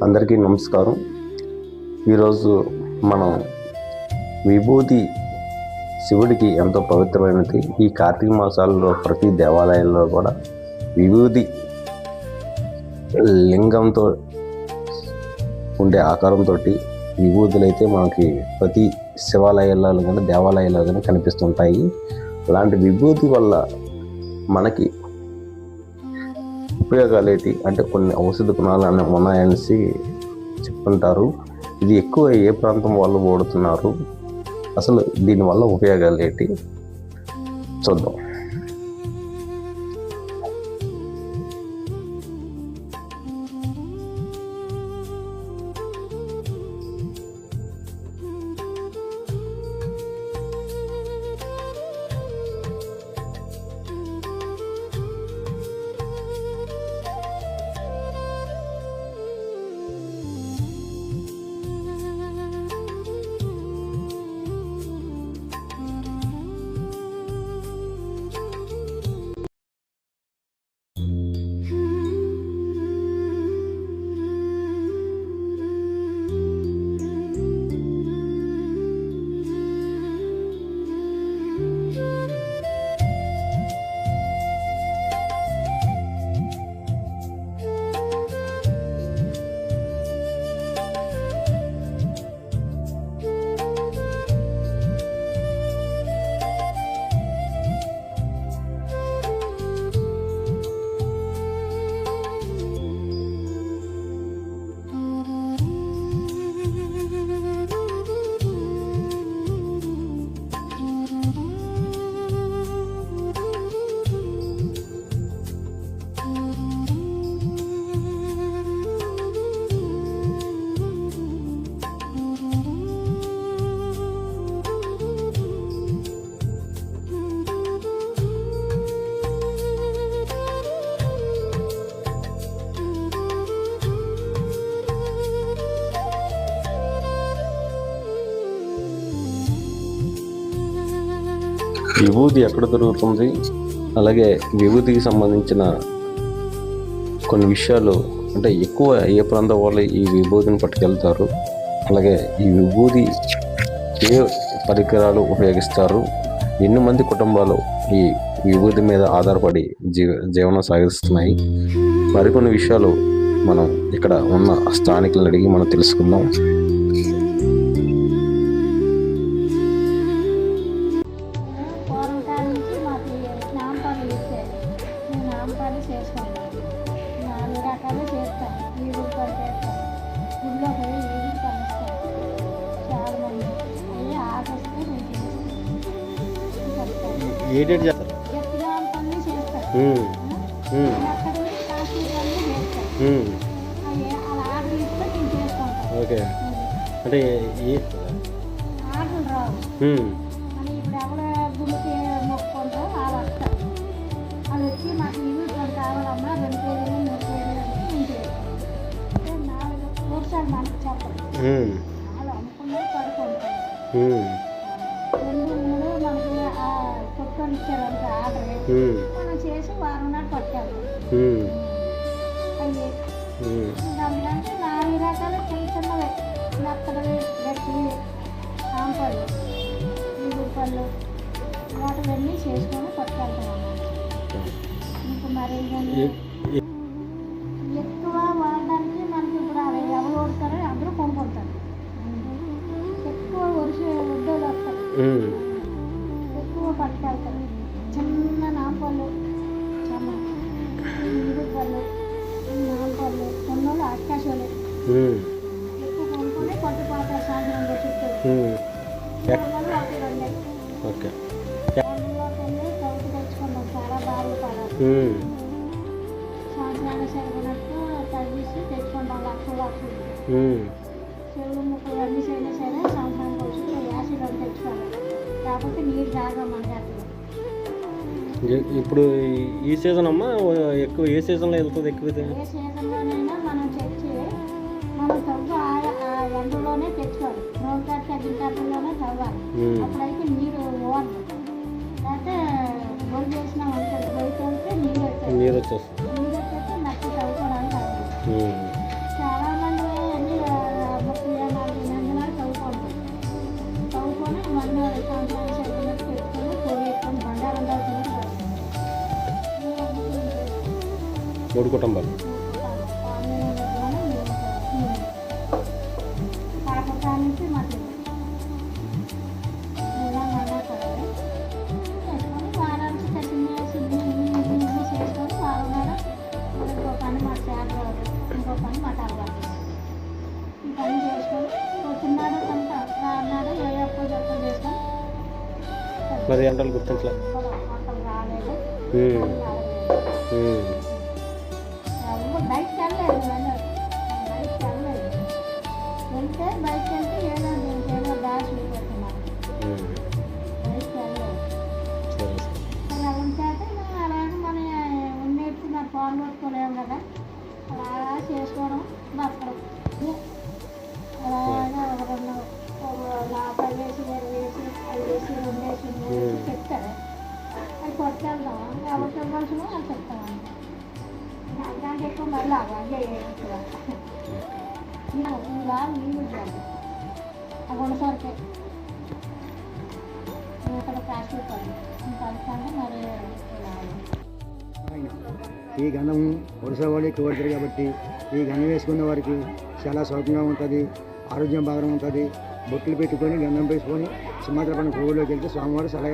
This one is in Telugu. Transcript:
అందరికీ నమస్కారం. ఈరోజు మనం విభూతి శివుడికి ఎంతో పవిత్రమైనది. ఈ కార్తీక మాసాల్లో ప్రతి దేవాలయంలో కూడా విభూతి లింగంతో ఉండే ఆకారంతో విభూతులు అయితే మనకి ప్రతి శివాలయాల్లో కానీ దేవాలయాల్లో కానీ కనిపిస్తుంటాయి. అలాంటి విభూతి వల్ల మనకి ఉపయోగాలు ఏంటి అంటే కొన్ని ఔషధ గుణాలు ఉన్నాయనేసి చెప్తుంటారు. ఇది ఎక్కువ ఏ ప్రాంతం వాళ్ళు వాడుతున్నారు, అసలు దీనివల్ల ఉపయోగాలు ఏంటి చూద్దాం. విభూతి ఎక్కడ దొరుకుతుంది, అలాగే విభూతికి సంబంధించిన కొన్ని విషయాలు అంటే ఎక్కువ ఏ ప్రాంతం వాళ్ళు ఈ విభూతిని పట్టుకెళ్తారు, అలాగే ఈ విభూతి ఏ పరికరాలు ఉపయోగిస్తారు, ఎన్ని మంది కుటుంబాలు ఈ విభూతి మీద ఆధారపడి జీవనం సాగిస్తున్నాయి, మరికొన్ని విషయాలు మనం ఇక్కడ ఉన్న స్థానికులను అడిగి మనం తెలుసుకుందాం. ఏ డేట్ చేస్తారు? ఓకే, అంటే ఇచ్చారంటే ఆర్డర్ మనం చేసి వారం నాడు పట్టుకెళ్తాం. దాంట్లో 4 రకాల చిన్న చిన్నవి మెత్తడవి, గట్టివి, ఆంపళ్ళు, ఈగురు పళ్ళు వాటివన్నీ చేసుకొని పట్టుకెళ్తాం అన్నమాట. ఇంకా మరి ఎక్కువ వాడడానికి మనకి ఇప్పుడు అవి ఎవరు ఓడతారో అందరూ కొనుక్కుంటారు. ఎక్కువ వడ్డోళ్ళు వస్తారు, ఎక్కువ పట్టుకెళ్తారు. చిన్న నాంపళ్ళు, చిన్న ఈగురు పళ్ళు, నాంపళ్ళు, కొన్నోళ్ళు అక్కాశోళ్ళు ఎక్కువ కొనుక్కొని పట్టుపోతారు. సాయంత్రంలో చుట్టూ ఓకే చౌకి తెచ్చుకున్నాం. చాలా బాగా పడాలి. సంవత్సరాలు సరిగినట్టు తగ్గిసి తెచ్చుకుంటాం. లక్షలు చెరువు ముక్కలు అన్నీ అయినా సరే సంవత్సరానికి వచ్చి యాసిడ్ అని తెచ్చుకోవాలి. కాకపోతే నీరు తాగమంటే అట్లా. ఇప్పుడు ఈ సీజన్ అమ్మా ఎక్కువ ఏ సీజన్లో వెళ్తుంది? ఎక్కువ ఏ సీజన్లోనైనా మనం తెచ్చి మనం తవ్వు ఎండలోనే తెచ్చుకోవాలి. రోజు తగ్గిన తప్పుల్లోనే తవ్వాలి. అప్పుడైతే నీరు ఓడదు. లేకపోతే బొరు చేసినా ఉంటుంది. బయట నీరు వచ్చేస్తుంది. నీరు వచ్చేస్తే నచ్చి తవ్వుకోవడానికి చాలా మంది 3 కుటుంబాలు. కాకరకాయ నుంచి మధ్య చేసుకొని వారానికి చిన్న చేసుకొని వారం ఇంకో పని మా చేపలు ఇంకో పని మా తర్వాత ఈ పని చేసుకొని వచ్చినాడు కొంత రాన్నాడు ఏ అప్పుడు చెప్పలు చేసుకొని మరి ఎండలు గుర్తించలే. వంటలు రాలేదు ఉమ్. బయటకు వెళ్ళలేదు బయటకు వెళ్ళలేదు వెళ్తే బయటకు వెళ్తే ఏదో దాచి పెడుతున్నాను బయటకు వెళ్ళలేదు సరే అలా ఉంటే అలాగే మన ఉన్నట్టు మన ఫోన్ కొట్టుకోలేము కదా అలా చేసుకోవడం బతకడం అలాగే ఒక 10 వేసి 20 వేసి 5 వేసి 2 వేసి 3 వేసి చెప్తారు అది కొట్టుకెళ్దాం ఎవరికి ఇవ్వాల్సిన అది చెప్తామండి దానికి ఎక్కువ మళ్ళీ అలాగే ఇలా నీళ్ళు ఇవ్వాలి ఆ గుణసరికే ఇక్కడ ప్లాస్టిక్ పడి ఇంకా మరి ఈ గంధం వరుస వాళ్ళకి కొడతారు కాబట్టి ఈ గంధం వేసుకున్న వారికి చాలా సౌఖ్యంగా ఉంటుంది, ఆరోగ్యం బాగా ఉంటుంది. బొట్టులు పెట్టుకొని గంధం వేసుకొని సింహాద్రి పండుగ పువ్వులోకి వెళ్తే స్వామివారు సలహా